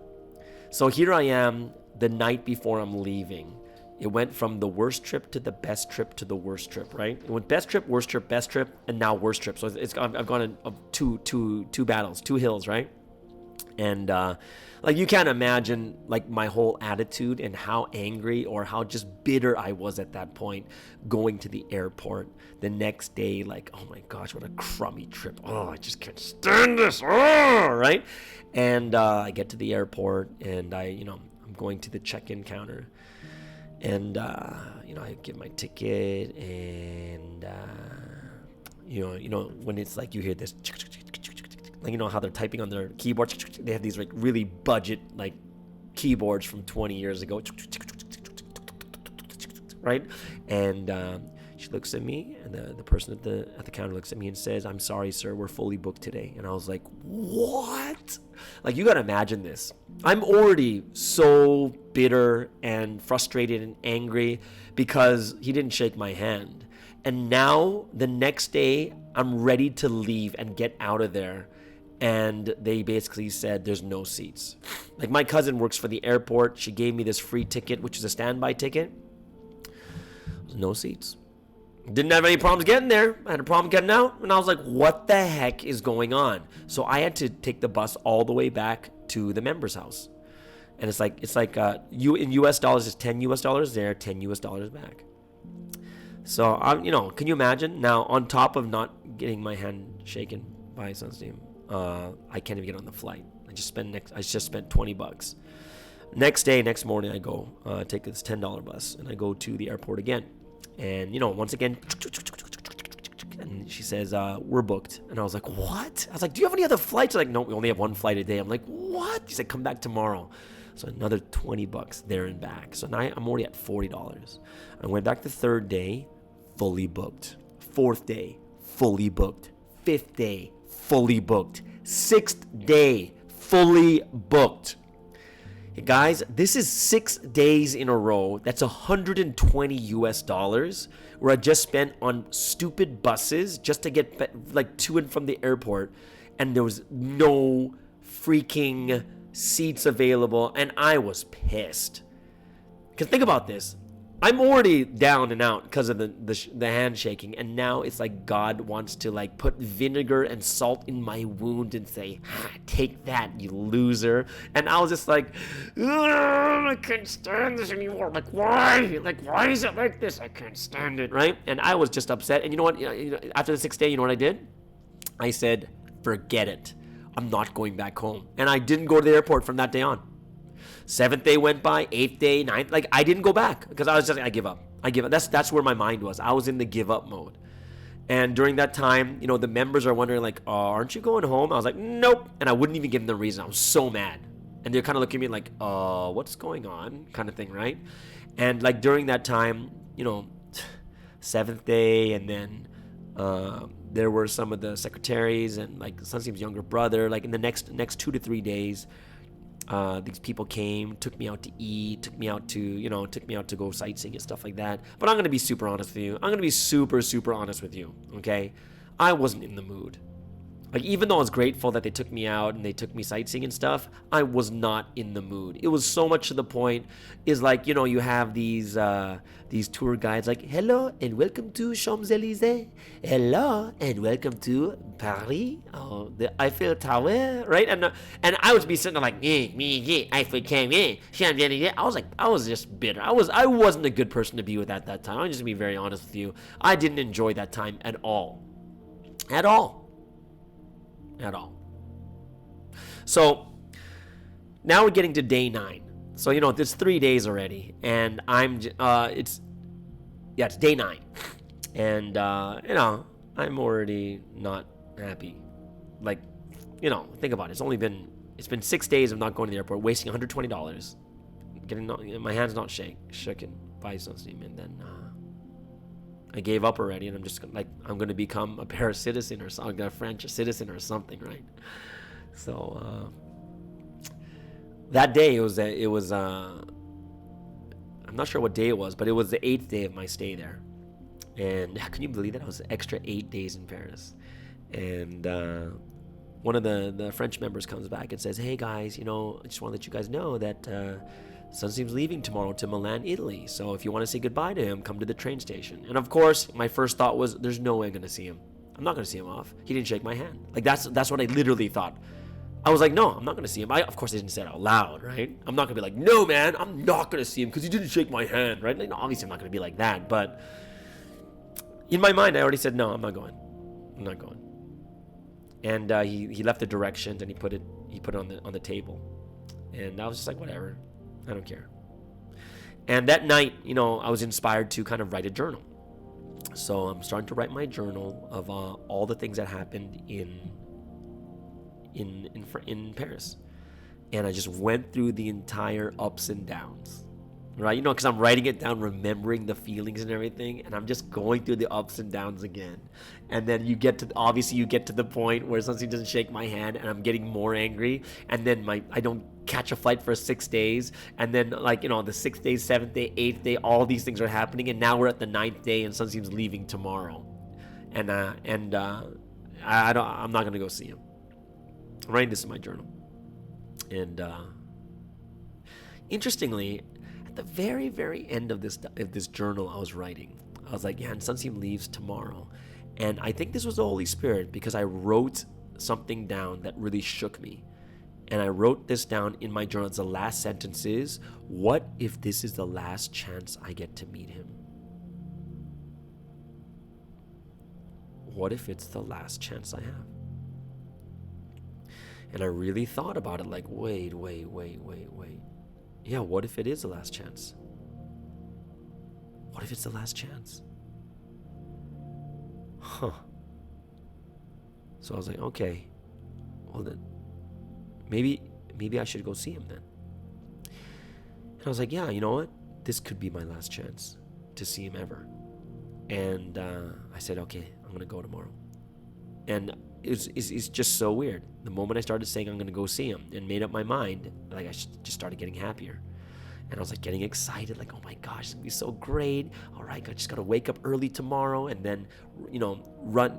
So here I am the night before I'm leaving. It went from the worst trip to the best trip to the worst trip, right? It went best trip, worst trip, best trip, and now worst trip. So I've gone in two battles, 2 hills, right? And like, you can't imagine, like, my whole attitude and how angry or how just bitter I was at that point going to the airport the next day. Like, oh my gosh, what a crummy trip. Oh, I just can't stand this. Oh, right? And I get to the airport, and I'm going to the check-in counter. And, I give my ticket, and, when it's like you hear this, like, how they're typing on their keyboards. They have these, like, really budget, like, keyboards from 20 years ago, right? And she looks at me, and the person at the counter looks at me and says, "I'm sorry, sir, we're fully booked today." And I was like, what? Like, you gotta imagine this. I'm already so bitter and frustrated and angry because he didn't shake my hand. And now, the next day, I'm ready to leave and get out of there. And they basically said there's no seats. Like, my cousin works for the airport. She gave me this free ticket, which is a standby ticket. There's no seats. Didn't have any problems getting there. I had a problem getting out. And I was like, what the heck is going on? So I had to take the bus all the way back to the member's house. And it's like in US dollars, it's $10 there, $10 back. So, can you imagine? Now, on top of not getting my hand shaken by Sunsteam, I can't even get on the flight. I just spent $20. Next morning, I go take this $10 bus, and I go to the airport again. And, once again, and she says, we're booked. And I was like, what? I was like, do you have any other flights? Like, no, we only have 1 flight a day. I'm like, what? She said, come back tomorrow. So another $20 there and back. So now I'm already at $40. I went back the 3rd day, fully booked. 4th day, fully booked. 5th day, fully booked. 6th day, fully booked. Hey guys, this is 6 days in a row. That's $120 where I just spent on stupid buses just to get like to and from the airport, and there was no freaking seats available, and I was pissed. Because think about this. I'm already down and out because of the handshaking, and now it's like God wants to, like, put vinegar and salt in my wound and say, take that, you loser. And I was just like, I can't stand this anymore. Like, why? Like, why is it like this? I can't stand it, right? And I was just upset. And you know what? After the 6th day, you know what I did? I said, forget it. I'm not going back home. And I didn't go to the airport from that day on. 7th day went by, 8th day, 9th. Like, I didn't go back because I was just, I give up. That's where my mind was. I was in the give up mode. And during that time, the members are wondering, like, aren't you going home? I was like, nope. And I wouldn't even give them the reason. I was so mad. And they're kind of looking at me like, what's going on? Kind of thing, right? And like during that time, 7th day, and then there were some of the secretaries and like Sunseem's younger brother. Like in the next 2 to 3 days, these people came, took me out to eat, took me out to go sightseeing and stuff like that. But I'm going to be super honest with you. I'm going to be super, super honest with you, okay? I wasn't in the mood. Like, even though I was grateful that they took me out and they took me sightseeing and stuff, I was not in the mood. It was so much to the point is like, you have these tour guides like, hello and welcome to Champs-Élysées. Hello and welcome to Paris. Oh, the Eiffel Tower, right? And I would be sitting there like, Eiffel Tower, Champs-Élysées. I was just bitter. I wasn't a good person to be with at that time. I'm just gonna be very honest with you. I didn't enjoy that time at all. At all. So now we're getting to day 9. So there's 3 days already, and it's day 9, and I'm already not happy. Like, think about it. It's been 6 days of not going to the airport, wasting $120, my hands not shaken by Sunseem, and then I gave up already, and I'm just like, I'm going to become a Paris citizen or something, a French citizen or something, right? So that day it was I'm not sure what day it was, but it was the 8th day of my stay there. And can you believe that? I was an extra 8 days in Paris. And one of the French members comes back and says, hey guys, I just want to let you guys know that Sunseem's leaving tomorrow to Milan, Italy. So if you want to say goodbye to him, come to the train station. And of course, my first thought was, there's no way I'm going to see him. I'm not going to see him off. He didn't shake my hand. Like, that's what I literally thought. I was like, no, I'm not going to see him. Of course, I didn't say it out loud, right? I'm not going to be like, no, man, I'm not going to see him because he didn't shake my hand, right? Like, no, obviously, I'm not going to be like that. But in my mind, I already said, no, I'm not going. I'm not going. And he left the directions, and he put it on the table. And I was just like, whatever. I don't care. And that night, I was inspired to kind of write a journal. So I'm starting to write my journal of all the things that happened in Paris. And I just went through the entire ups and downs, right? Because I'm writing it down, remembering the feelings and everything, and I'm just going through the ups and downs again. And then you get to the point where Sunseem doesn't shake my hand, and I'm getting more angry. And then I don't catch a flight for 6 days, and then the 6th day, 7th day, 8th day, all these things are happening, and now we're at the 9th day, and Sunseem's leaving tomorrow, and I'm not gonna go see him. I'm writing this in my journal, and interestingly, at the very, very end of this journal I was writing, I was like, yeah, and Sunseem leaves tomorrow, and I think this was the Holy Spirit, because I wrote something down that really shook me. And I wrote this down in my journal. It's the last sentence is, what if this is the last chance I get to meet him? What if it's the last chance I have? And I really thought about it like, wait. Yeah, what if it is the last chance? What if it's the last chance? Huh. So I was like, okay, well then, maybe I should go see him then. And I was like, yeah, you know what? This could be my last chance to see him ever. And I said, okay, I'm going to go tomorrow. And it's just so weird. The moment I started saying I'm going to go see him and made up my mind, like I just started getting happier. And I was like getting excited, like, oh my gosh, it's going to be so great. All right, I just got to wake up early tomorrow and then,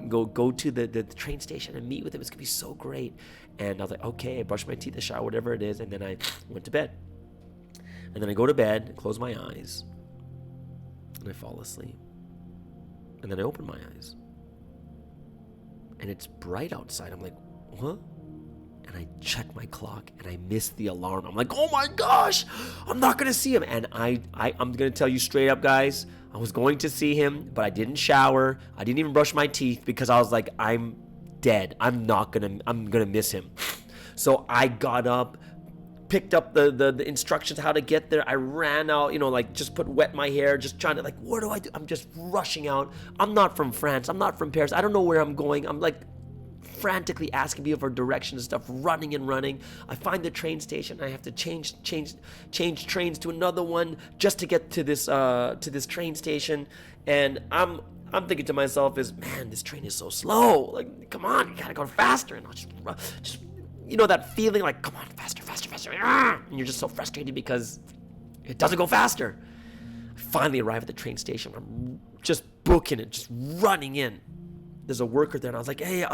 go to the train station and meet with him. It's going to be so great. And I was like, okay, I brushed my teeth, I shower, whatever it is. And then I went to bed. And then I go to bed, close my eyes, and I fall asleep. And then I open my eyes. And it's bright outside. I'm like, what? And I check my clock and I missed the alarm. I'm like, oh my gosh, I'm not going to see him. And I'm going to tell you straight up, guys, I was going to see him, but I didn't shower. I didn't even brush my teeth because I was like, I'm dead. I'm going to miss him. So I got up, picked up the instructions how to get there. I ran out, like just wet my hair, just trying to like, what do I do? I'm just rushing out. I'm not from France. I'm not from Paris. I don't know where I'm going. I'm like frantically asking people for directions and stuff, running and running. I find the train station. I have to change trains to another one just to get to this train station. And I'm thinking to myself man, this train is so slow. Like, come on, you gotta go faster. And I'll just that feeling like, come on, faster. And you're just so frustrated because it doesn't go faster. I finally arrive at the train station. I'm just booking it, just running in. There's a worker there, and I was like, hey,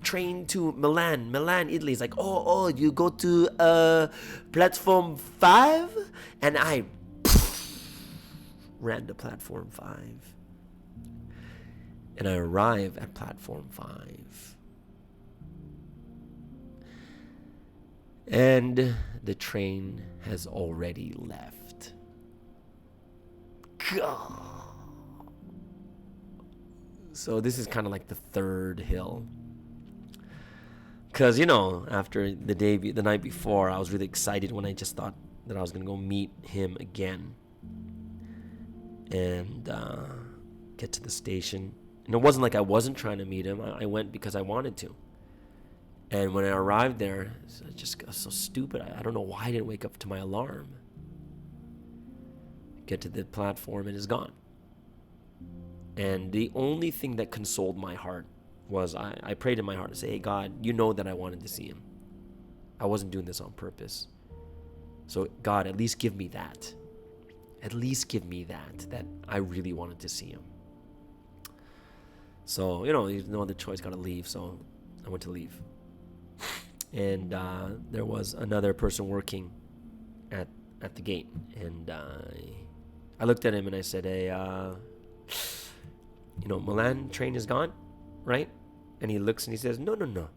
train to Milan, Italy. He's like, oh, you go to platform 5? And I ran to platform 5. And I arrive at platform 5. And the train has already left. God. So this is kind of like the third hill. Because, after the night before, I was really excited when I just thought that I was going to go meet him again. And get to the station. And it wasn't like I wasn't trying to meet him. I went because I wanted to. And when I arrived there, I just got so stupid. I don't know why I didn't wake up to my alarm. Get to the platform and it's gone. And the only thing that consoled my heart was I prayed in my heart to say, hey, God, you know that I wanted to see him. I wasn't doing this on purpose. So, God, at least give me that. At least give me that I really wanted to see him. So, there's no other choice, got to leave. So I went to leave. And there was another person working at the gate. And I looked at him and I said, hey, Milan train is gone, right? And he looks and he says, no.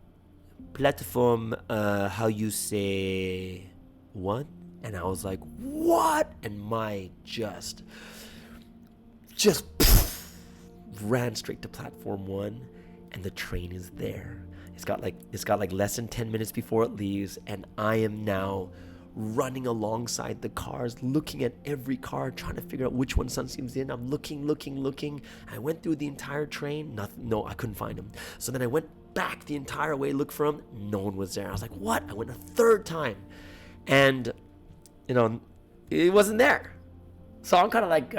Platform, how you say, what? And I was like, what? And my just ran straight to platform 1, and the train is there. It's got like less than 10 minutes before it leaves, and I am now running alongside the cars, looking at every car, trying to figure out which one Sunseam's in. I'm looking. I went through the entire train. Nothing. No, I couldn't find him. So then I went back the entire way, looked for him. No one was there. I was like, what? I went a third time, and it wasn't there. So I'm kind of like,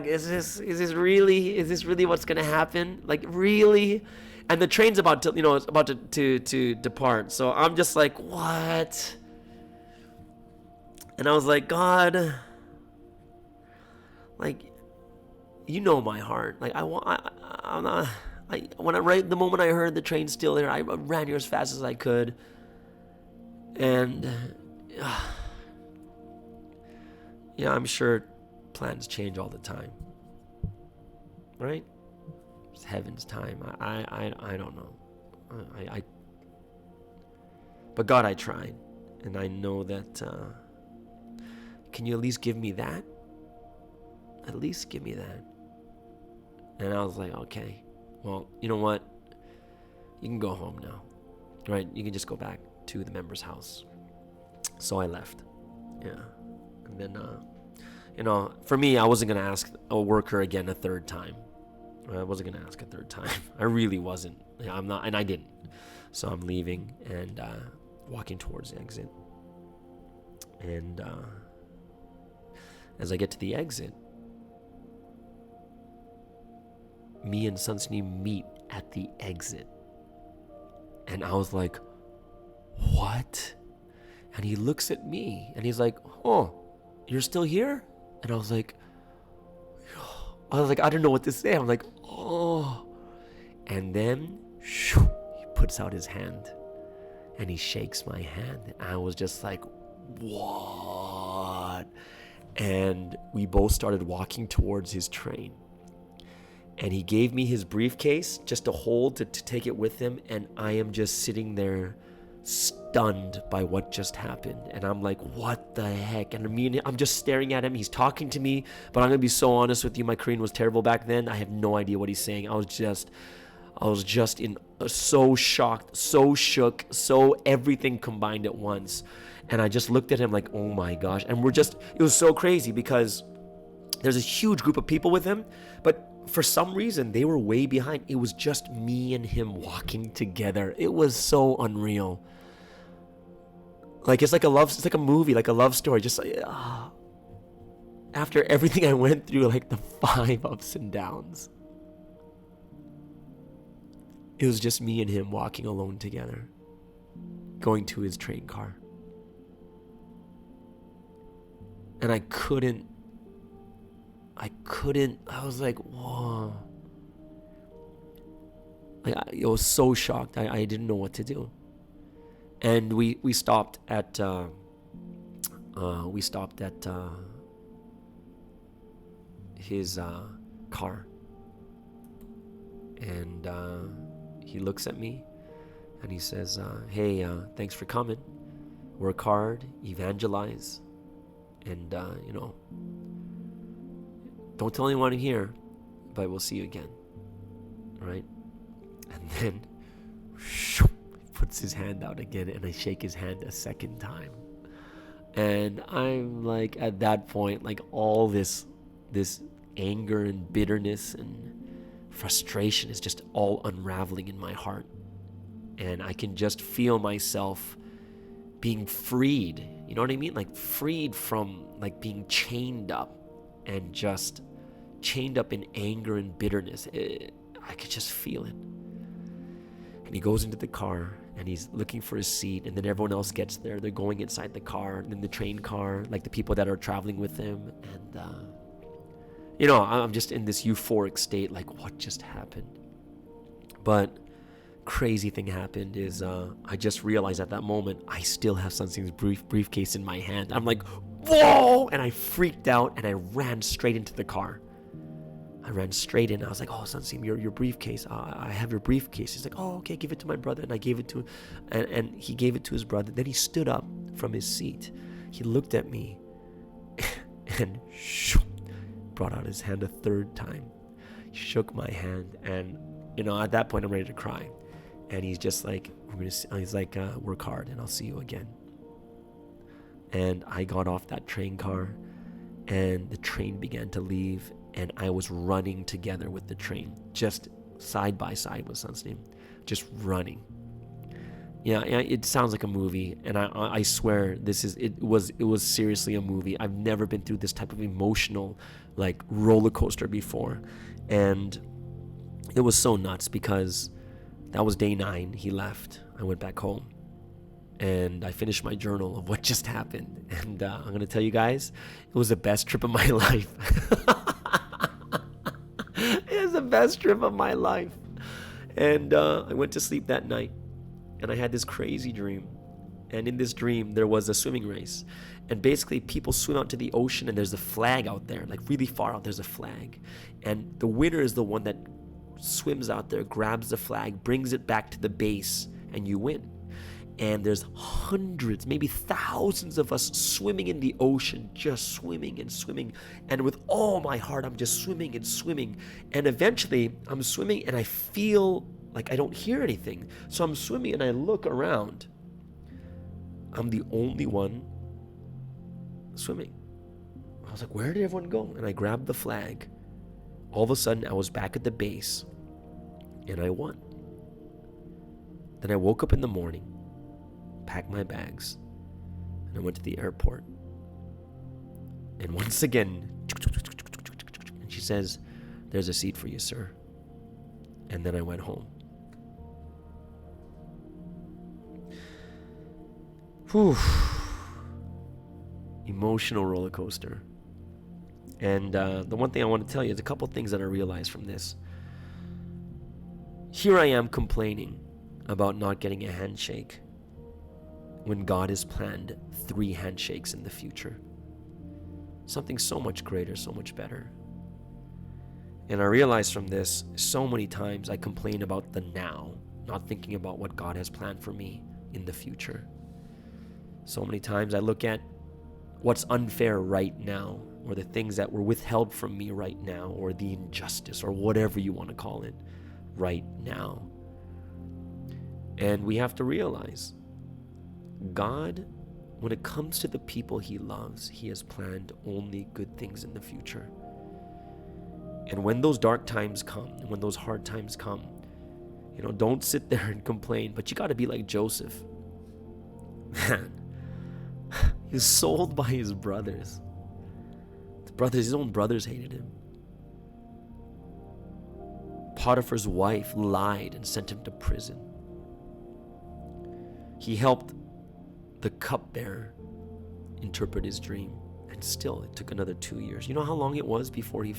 is this really what's gonna happen? Like, really? And the train's about to depart. So I'm just like, what? And I was like, God, like, my heart. Like, the moment I heard the train still there, I ran here as fast as I could. And I'm sure plans change all the time, right? It's heaven's time. I don't know. But God, I tried, and I know that. Can you at least give me that? At least give me that. And I was like, okay, well, you know what? You can go home now, right? You can just go back to the member's house. So I left. Yeah. And then, for me, I wasn't going to ask a worker again a third time. I wasn't going to ask a third time. I really wasn't. I'm not, and I didn't. So I'm leaving and walking towards the exit. And as I get to the exit, me and Sunseam meet at the exit. And I was like, what? And he looks at me and he's like, oh, you're still here? And I was like, I don't know what to say. I'm like, oh. And then he puts out his hand and he shakes my hand. And I was just like, what? And we both started walking towards his train. And he gave me his briefcase just to hold, to take it with him. And I am just sitting there stunned by what just happened. And I'm like, what the heck? And I'm just staring at him. He's talking to me, but I'm going to be so honest with you. My Korean was terrible back then. I have no idea what he's saying. I was just in so shocked, so shook, so everything combined at once. And I just looked at him like, oh my gosh. And it was so crazy because there's a huge group of people with him, but for some reason they were way behind. It was just me and him walking together. It was so unreal. Like it's like a movie, like a love story. Just like, after everything I went through, like the 5 ups and downs, it was just me and him walking alone together, going to his train car. And I was like, whoa. Like, I was so shocked. I didn't know what to do. And we stopped at his car. And he looks at me and he says, hey, thanks for coming. Work hard, evangelize, and don't tell anyone I'm here, but we'll see you again. Right? And then he puts his hand out again, and I shake his hand a second time. And I'm like, at that point, like all this anger and bitterness and frustration is just all unraveling in my heart. And I can just feel myself being freed. You know what I mean? Like freed from like being chained up and just chained up in anger and bitterness. I could just feel it. And he goes into the car and he's looking for his seat, and then everyone else gets there. They're going inside the car, and then the train car, like the people that are traveling with him. And I'm just in this euphoric state, like what just happened? But crazy thing happened is I just realized at that moment I still have Sunsim's briefcase in my hand. I'm like, whoa! And I freaked out and I ran straight into the car. I ran straight in. I was like, oh, Sunsim, your briefcase. I have your briefcase. He's like, oh, okay, give it to my brother. And I gave it to him. And he gave it to his brother. Then he stood up from his seat. He looked at me and brought out his hand a third time. He shook my hand. And, at that point, I'm ready to cry. And he's just like, work hard and I'll see you again. And I got off that train car and the train began to leave, and I was running together with the train, just side by side with Sunstein, just running. Yeah, it sounds like a movie, and I swear it was seriously a movie. I've never been through this type of emotional like roller coaster before. And it was so nuts because that was day 9. He left. I went back home. And I finished my journal of what just happened. And I'm going to tell you guys, it was the best trip of my life. It was the best trip of my life. And I went to sleep that night. And I had this crazy dream. And in this dream, there was a swimming race. And basically, people swim out to the ocean, and there's a flag out there. Like really far out, there's a flag. And the winner is the one that swims out there, grabs the flag, brings it back to the base, and you win. And there's hundreds, maybe thousands of us swimming in the ocean, just swimming and swimming. And with all my heart, I'm just swimming and swimming. And eventually, I'm swimming and I feel like I don't hear anything. So I'm swimming and I look around. I'm the only one swimming. I was like, where did everyone go? And I grabbed the flag. All of a sudden, I was back at the base and I won. Then I woke up in the morning, packed my bags, and I went to the airport. And once again, and she says, there's a seat for you, sir. And then I went home. Whew. Emotional roller coaster. And the one thing I want to tell you is a couple things that I realized from this. Here I am complaining about not getting a handshake when God has planned 3 handshakes in the future. Something so much greater, so much better. And I realized from this, so many times I complain about the now, not thinking about what God has planned for me in the future. So many times I look at what's unfair right now, or the things that were withheld from me right now, or the injustice, or whatever you want to call it, right now. And we have to realize God when it comes to the people he loves, he has planned only good things in the future. And when those dark times come, and when those hard times come, don't sit there and complain, but you got to be like Joseph. Man, he was sold by his brothers. His own brothers hated him. Potiphar's wife lied and sent him to prison. He helped the cupbearer interpret his dream, and still it took another 2 years. You know how long it was before it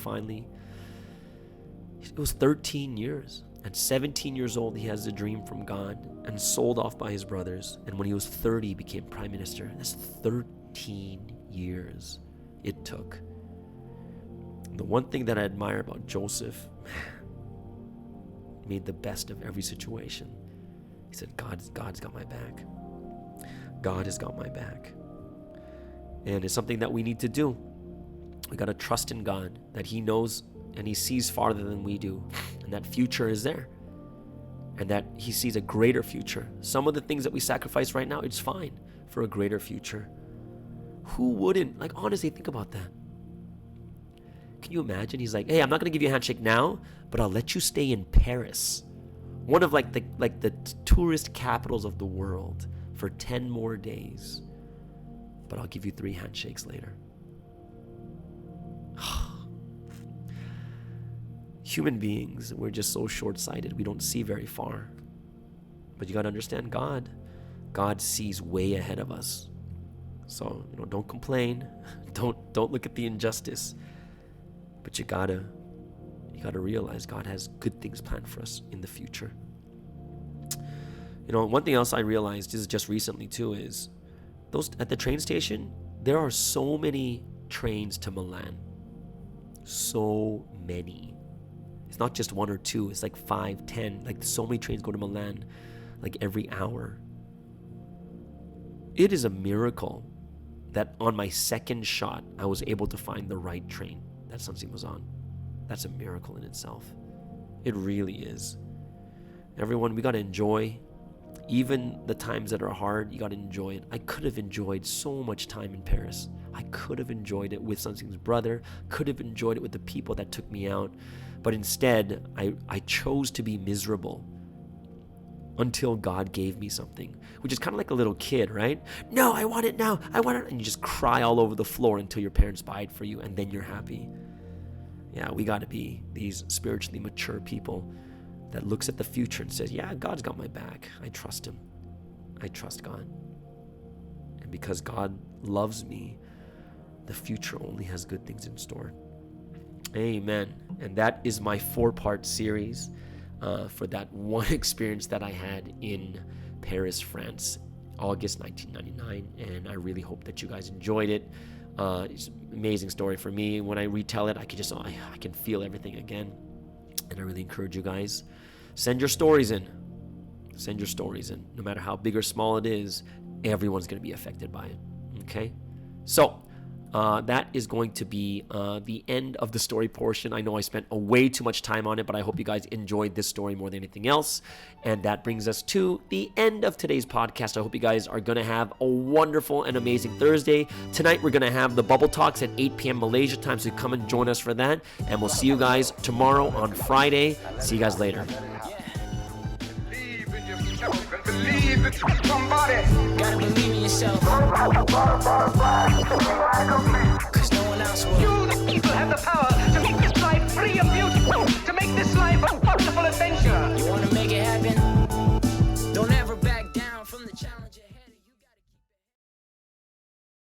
was 13 years. At 17 years old, he has a dream from God and sold off by his brothers. And when he was 30, he became prime minister. That's 13 years it took. The one thing that I admire about Joseph, made the best of every situation. He said, God's got my back. God has got my back. And it's something that we need to do. We got to trust in God, that he knows and he sees farther than we do, and that future is there, and that he sees a greater future. Some of the things that we sacrifice right now, it's fine for a greater future. Who wouldn't? Like, honestly, think about that. Can you imagine? He's like, hey, I'm not going to give you a handshake now, but I'll let you stay in Paris, one of like the tourist capitals of the world, for 10 more days, but I'll give you 3 handshakes later. Human beings, we're just so short-sighted. We don't see very far. But you got to understand, God sees way ahead of us. So, don't complain. Don't look at the injustice. But you gotta realize God has good things planned for us in the future. One thing else I realized is just recently too is those at the train station, there are so many trains to Milan. So many. It's not just 1 or 2, it's like 5, 10. Like, so many trains go to Milan like every hour. It is a miracle that on my second shot, I was able to find the right train that something was on. That's a miracle in itself. It really is. Everyone, we got to enjoy. Even the times that are hard, you got to enjoy it. I could have enjoyed so much time in Paris. I could have enjoyed it with something's brother, could have enjoyed it with the people that took me out. But instead, I chose to be miserable until God gave me something, which is kind of like a little kid, right? No, I want it now. I want it. And you just cry all over the floor until your parents buy it for you, and then you're happy. Yeah, we got to be these spiritually mature people that looks at the future and says, yeah, God's got my back. I trust him. I trust God. And because God loves me, the future only has good things in store. Amen. And that is my 4-part series for that one experience that I had in Paris, France, August 1999. And I really hope that you guys enjoyed it. It's an amazing story for me. When I retell it, I can feel everything again. And I really encourage you guys, send your stories in. Send your stories in. No matter how big or small it is, everyone's going to be affected by it. Okay? So, that is going to be the end of the story portion. I know I spent way too much time on it, but I hope you guys enjoyed this story more than anything else. And that brings us to the end of today's podcast. I hope you guys are going to have a wonderful and amazing Thursday. Tonight, we're going to have the Bubble Talks at 8 p.m. Malaysia time, so come and join us for that. And we'll see you guys tomorrow on Friday. See you guys later. Believe in somebody. Gotta believe in yourself. Cause no one else will. You have the power.